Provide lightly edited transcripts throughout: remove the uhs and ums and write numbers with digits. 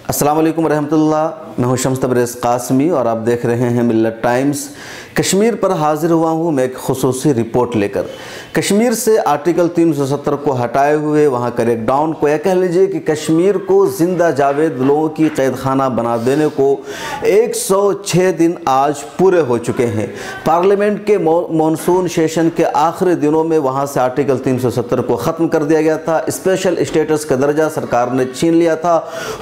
अस्सलाम वालेकुम रहमतुल्लाह। मैं हूं शम्स तबरेज़ कासमी और आप देख रहे हैं मिल्लत टाइम्स। कश्मीर पर हाजिर हुआ हूं मैं एक खुसूसी रिपोर्ट लेकर। कश्मीर से आर्टिकल 370 को हटाए हुए वहां क्रैकडाउन को, या कह लीजिए कि कश्मीर को जिंदा जावेद लोगों की कैद खाना बना देने को 106 दिन आज पूरे हो चुके हैं। पार्लियामेंट के मानसून सेशन के आखिरी दिनों में वहां से आर्टिकल 370 को ख़त्म कर दिया गया था। स्पेशल स्टेटस का दर्जा सरकार ने छीन लिया था।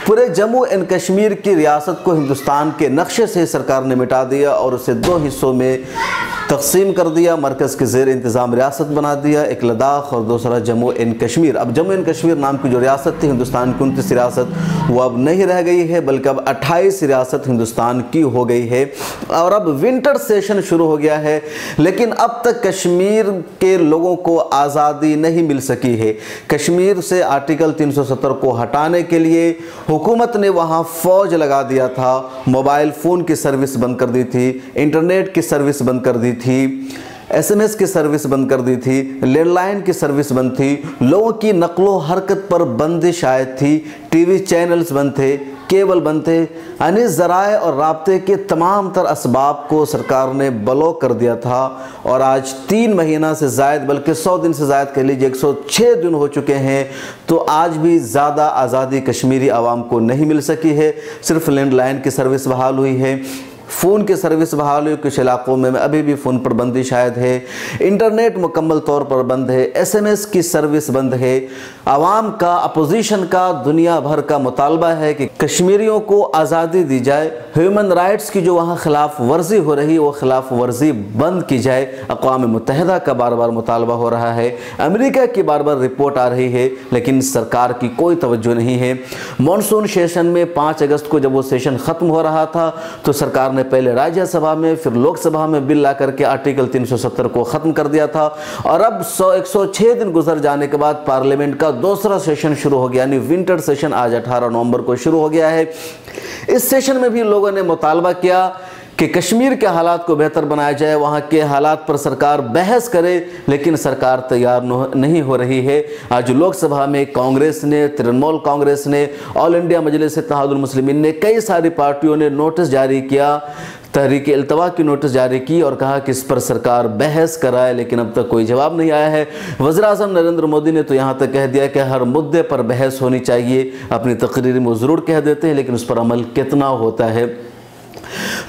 पूरे जम्मू एंड कश्मीर की रियासत को हिंदुस्तान के नक्शे से सरकार ने मिटा दिया और उसे दो हिस्सों में तकसीम कर दिया। मरकज़ के ज़ेर इंतज़ाम रियासत बना दिया, एक लद्दाख और दूसरा जम्मू एंड कश्मीर। अब जम्मू एंड कश्मीर नाम की जो रियासत थी हिंदुस्तान की 29 रियासत, वो अब नहीं रह गई है, बल्कि अब 28 रियासत हिंदुस्तान की हो गई है। और अब विंटर सेशन शुरू हो गया है, लेकिन अब तक कश्मीर के लोगों को आज़ादी नहीं मिल सकी है। कश्मीर से आर्टिकल 370 को हटाने के लिए हुकूमत ने वहाँ फ़ौज लगा दिया था। मोबाइल फ़ोन की सर्विस बंद कर दी थी, इंटरनेट की सर्विस बंद कर दी थी, SMS की सर्विस बंद कर दी थी, लैंडलाइन की सर्विस बंद थी, लोगों की नकलो हरकत पर बंदिश आयत थी, टीवी चैनल्स बंद थे, केबल बंद थे, यानी ज़राए और राब्ते के तमाम तर असबाब को सरकार ने ब्लॉक कर दिया था। और आज 3 महीना से ज़ायद, बल्कि 100 दिन से ज़ायद कह लीजिए, 106 दिन हो चुके हैं, तो आज भी ज़्यादा आज़ादी कश्मीरी आवाम को नहीं मिल सकी है। सिर्फ लैंडलाइन की सर्विस बहाल हुई है, फ़ोन की सर्विस बहाल हुई, कुछ इलाकों में अभी भी फ़ोन पर बंदी शायद है, इंटरनेट मुकम्मल तौर पर बंद है, SMS की सर्विस बंद है। आवाम का, अपोजिशन का दुनिया भर का मुतालबा है कि कश्मीरियों को आज़ादी दी जाए। ह्यूमन राइट्स की जो वहाँ खिलाफ वर्जी हो रही है वो खिलाफ वर्जी बंद की जाए। अक़वाम मुत्तहिदा का बार बार मुतालबा हो रहा है, अमेरिका की बार बार रिपोर्ट आ रही है, लेकिन सरकार की कोई तवज्जो नहीं है। मानसून सेशन में 5 अगस्त को जब वो सेशन ख़त्म हो रहा था तो सरकार ने पहले राज्यसभा में फिर लोकसभा में बिल ला करके आर्टिकल 370 को ख़त्म कर दिया था। और अब 106 दिन गुजर जाने के बाद पार्लियामेंट का दूसरा सेशन शुरू हो गया, यानी विंटर सेशन आज 18 नवंबर को शुरू हो गया है। इस सेशन में भी लोगों ने मुतालबा किया कि कश्मीर के हालात को बेहतर बनाया जाए, वहाँ के हालात पर सरकार बहस करे, लेकिन सरकार तैयार नहीं हो रही है। आज लोकसभा में कांग्रेस ने, तृणमूल कांग्रेस ने, ऑल इंडिया मजलिस इत्तेहादुल मुस्लिमीन ने, कई सारी पार्टियों ने नोटिस जारी किया, तहरीक इल्तवा की नोटिस जारी की और कहा कि इस पर सरकार बहस कराए, लेकिन अब तक कोई जवाब नहीं आया है। वज़ीर-ए-आज़म नरेंद्र मोदी ने तो यहाँ तक कह दिया कि हर मुद्दे पर बहस होनी चाहिए। अपनी तकरीर में ज़रूर कह देते हैं, लेकिन उस पर अमल कितना होता है।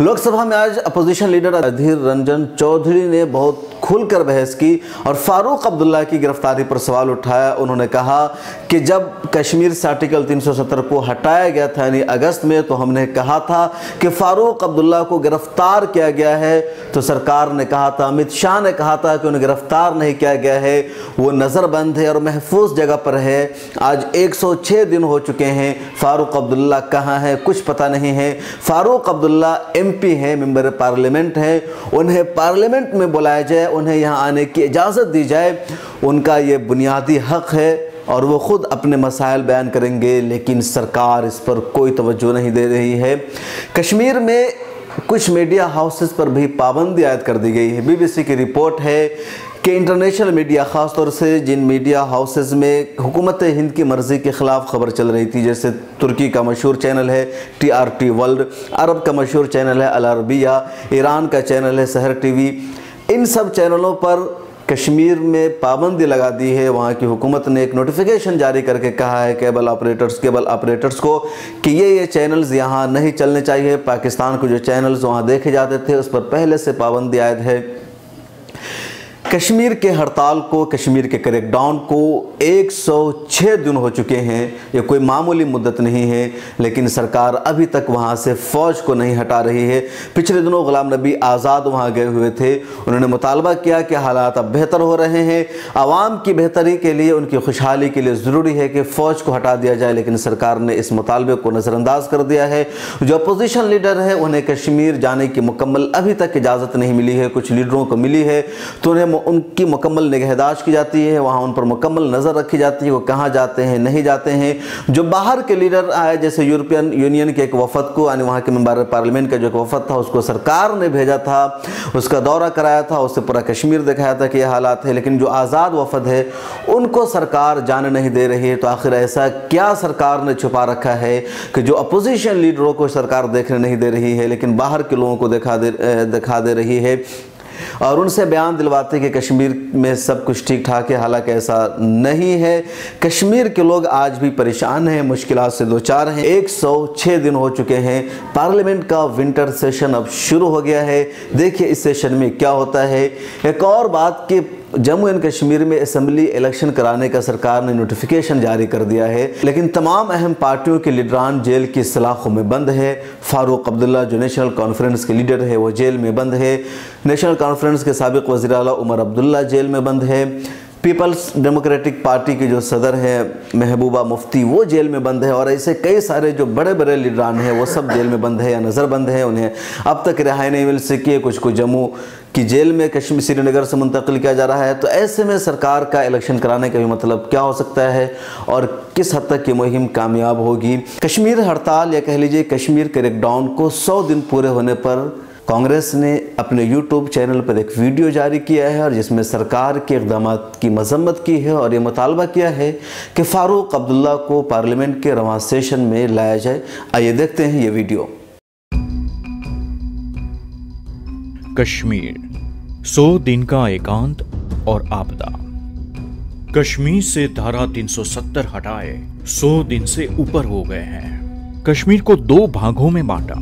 लोकसभा में आज अपोजिशन लीडर अधीर रंजन चौधरी ने बहुत खुलकर बहस की और फारूक अब्दुल्ला की गिरफ्तारी पर सवाल उठाया। उन्होंने कहा कि जब कश्मीर से आर्टिकल 370 को हटाया गया था, यानी अगस्त में, तो हमने कहा था कि फारूक अब्दुल्ला को गिरफ्तार किया गया है, तो सरकार ने कहा था, अमित शाह ने कहा था कि उन्हें गिरफ्तार नहीं किया गया है, वो नज़रबंद है और महफूज जगह पर है। आज 106 दिन हो चुके हैं, फारूक अब्दुल्ला कहाँ है कुछ पता नहीं है। फारूक अब्दुल्ला MP हैं, मेंबर पार्लियामेंट हैं, उन्हें पार्लियामेंट में बुलाया जाए, उन्हें यहाँ आने की इजाज़त दी जाए, उनका ये बुनियादी हक़ है और वो ख़ुद अपने मसाइल बयान करेंगे, लेकिन सरकार इस पर कोई तवज्जो नहीं दे रही है। कश्मीर में कुछ मीडिया हाउसेस पर भी पाबंदी आयद कर दी गई है। BBC की रिपोर्ट है कि इंटरनेशनल मीडिया, ख़ास तौर से जिन मीडिया हाउसेस में हुकूमत हिंद की मर्ज़ी के ख़िलाफ़ ख़बर चल रही थी, जैसे तुर्की का मशहूर चैनल है TRT वर्ल्ड, अरब का मशहूर चैनल है अल अरबिया, ईरान का चैनल है सहर TV, इन सब चैनलों पर कश्मीर में पाबंदी लगा दी है। वहाँ की हुकूमत ने एक नोटिफिकेशन जारी करके कहा है केबल ऑपरेटर्स को कि ये चैनल्स यहाँ नहीं चलने चाहिए। पाकिस्तान के जो चैनल्स वहाँ देखे जाते थे उस पर पहले से पाबंदी आयद है। कश्मीर के हड़ताल को, कश्मीर के क्रैकडाउन को 106 दिन हो चुके हैं। ये कोई मामूली मुद्दत नहीं है, लेकिन सरकार अभी तक वहाँ से फ़ौज को नहीं हटा रही है। पिछले दिनों गुलाम नबी आज़ाद वहाँ गए हुए थे, उन्होंने मुतालबा किया कि हालात अब बेहतर हो रहे हैं, आवाम की बेहतरी के लिए, उनकी खुशहाली के लिए ज़रूरी है कि फ़ौज को हटा दिया जाए, लेकिन सरकार ने इस मुतालबे को नज़रअंदाज कर दिया है। जो अपोजिशन लीडर है उन्हें कश्मीर जाने की मुकम्मल अभी तक इजाज़त नहीं मिली है, कुछ लीडरों को मिली है तो उन्हें उनकी मुकम्मल निगहदाश्त की जाती है, वहाँ उन पर मुकम्मल नज़र रखी जाती है, वो कहाँ जाते हैं नहीं जाते हैं। जो बाहर के लीडर आए, जैसे यूरोपियन यूनियन के एक वफद को, यानी वहाँ के मेंबर पार्लियामेंट का जो एक वफद था उसको सरकार ने भेजा था, उसका दौरा कराया था, उससे पूरा कश्मीर दिखाया था कि ये हालात है, लेकिन जो आज़ाद वफद है उनको सरकार जाने नहीं दे रही है। तो आखिर ऐसा क्या सरकार ने छुपा रखा है कि जो अपोजिशन लीडरों को सरकार देखने नहीं दे रही है, लेकिन बाहर के लोगों को दिखा दे रही है और उनसे बयान दिलवाते कि कश्मीर में सब कुछ ठीक ठाक है। हालांकि ऐसा नहीं है। कश्मीर के लोग आज भी परेशान हैं, मुश्किलात से दो चार हैं। 106 दिन हो चुके हैं, पार्लियामेंट का विंटर सेशन अब शुरू हो गया है। देखिए इस सेशन में क्या होता है। एक और बात कि जम्मू एंड कश्मीर में असेंबली इलेक्शन कराने का सरकार ने नोटिफिकेशन जारी कर दिया है, लेकिन तमाम अहम पार्टियों के लीडरान जेल की सलाखों में बंद है। फारूक अब्दुल्ला जो नेशनल कॉन्फ्रेंस के लीडर है वो जेल में बंद है। नेशनल कॉन्फ्रेंस के साबिक वज़ीर आला उमर अब्दुल्ला जेल में बंद है। पीपल्स डेमोक्रेटिक पार्टी के जो सदर हैं महबूबा मुफ्ती वो जेल में बंद है। और ऐसे कई सारे जो बड़े बड़े लीडरान हैं वो सब जेल में बंद है या नज़रबंद है, उन्हें अब तक रिहाई नहीं मिल सकी है। कुछ को जम्मू की जेल में कश्मीर श्रीनगर से मुंतकिल किया जा रहा है। तो ऐसे में सरकार का इलेक्शन कराने का भी मतलब क्या हो सकता है और किस हद तक ये मुहिम कामयाब होगी। कश्मीर हड़ताल या कह लीजिए कश्मीर क्रैकडाउन को 100 दिन पूरे होने पर कांग्रेस ने अपने यूट्यूब चैनल पर एक वीडियो जारी किया है और जिसमें सरकार के इक़दामात की मजम्मत की है और ये मुतालबा किया है कि फारूक अब्दुल्ला को पार्लियामेंट के रवां सेशन में लाया जाए। आइए देखते हैं ये वीडियो। कश्मीर 100 दिन का एकांत और आपदा। कश्मीर से धारा 370 हटाए 100 दिन से ऊपर हो गए हैं। कश्मीर को 2 भागों में बांटा,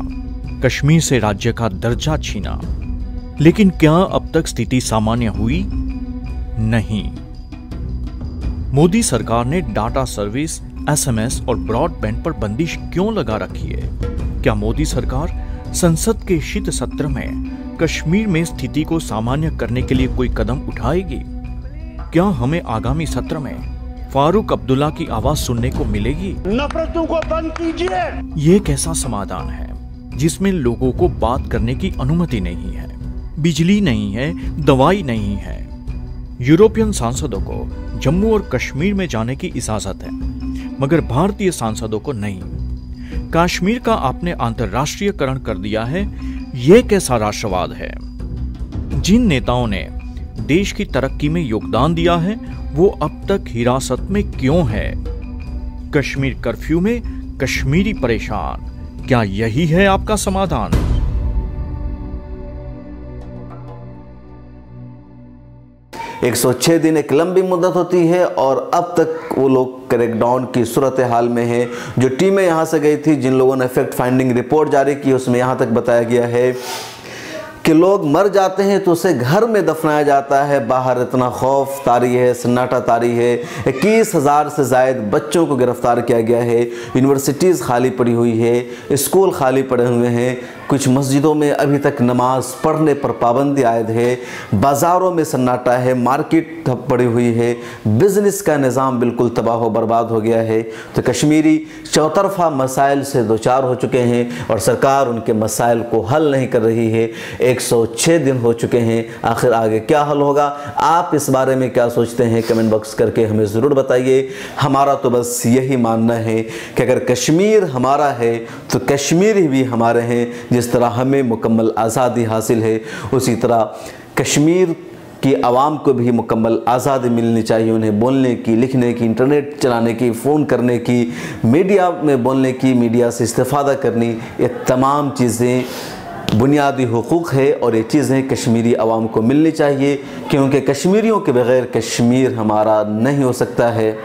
कश्मीर से राज्य का दर्जा छीना, लेकिन क्या अब तक स्थिति सामान्य हुई? नहीं। मोदी सरकार ने डाटा सर्विस, एसएमएस और ब्रॉडबैंड पर बंदिश क्यों लगा रखी है? क्या मोदी सरकार संसद के शीत सत्र में कश्मीर में स्थिति को सामान्य करने के लिए कोई कदम उठाएगी? क्या हमें आगामी सत्र में फारूक अब्दुल्ला की आवाज सुनने को मिलेगी? नफरतों को बंद कीजिए। ये कैसा समाधान है जिसमें लोगों को बात करने की अनुमति नहीं है, बिजली नहीं है, दवाई नहीं है? यूरोपियन सांसदों को जम्मू और कश्मीर में जाने की इजाजत है, मगर भारतीय सांसदों को नहीं। कश्मीर का आपने अंतर्राष्ट्रीयकरण कर दिया है। यह कैसा राष्ट्रवाद है? जिन नेताओं ने देश की तरक्की में योगदान दिया है वो अब तक हिरासत में क्यों है? कश्मीर कर्फ्यू में कश्मीरी परेशान, क्या यही है आपका समाधान? एक 106 दिन एक लंबी मुद्दत होती है और अब तक वो लोग क्रैकडाउन की सूरत हाल में हैं। जो टीमें यहाँ से गई थी, जिन लोगों ने फैक्ट फाइंडिंग रिपोर्ट जारी की, उसमें यहाँ तक बताया गया है कि लोग मर जाते हैं तो उसे घर में दफनाया जाता है। बाहर इतना खौफ तारी है, सन्नाटा तारी है। 21,000 से ज़ायद बच्चों को गिरफ्तार किया गया है। यूनिवर्सिटीज़ खाली पड़ी हुई है, स्कूल खाली पड़े हुए हैं। कुछ मस्जिदों में अभी तक नमाज पढ़ने पर पाबंदी आयद है। बाज़ारों में सन्नाटा है, मार्केट ठप पड़ी हुई है, बिजनेस का निज़ाम बिल्कुल तबाह बर्बाद हो गया है। तो कश्मीरी चौतरफा मसाइल से दो चार हो चुके हैं और सरकार उनके मसाइल को हल नहीं कर रही है। 106 दिन हो चुके हैं, आखिर आगे क्या हल होगा? आप इस बारे में क्या सोचते हैं? कमेंट बॉक्स करके हमें ज़रूर बताइए। हमारा तो बस यही मानना है कि अगर कश्मीर हमारा है तो कश्मीरी भी हमारे हैं। जिस तरह हमें मुकम्मल आज़ादी हासिल है, उसी तरह कश्मीर की आवाम को भी मुकम्मल आज़ादी मिलनी चाहिए। उन्हें बोलने की, लिखने की, इंटरनेट चलाने की, फ़ोन करने की, मीडिया में बोलने की, मीडिया से इस्तेफ़ादा करनी, ये तमाम चीज़ें बुनियादी हुकूक है और ये चीज़ें कश्मीरी आवाम को मिलनी चाहिए, क्योंकि कश्मीरियों के बग़ैर कश्मीर हमारा नहीं हो सकता है।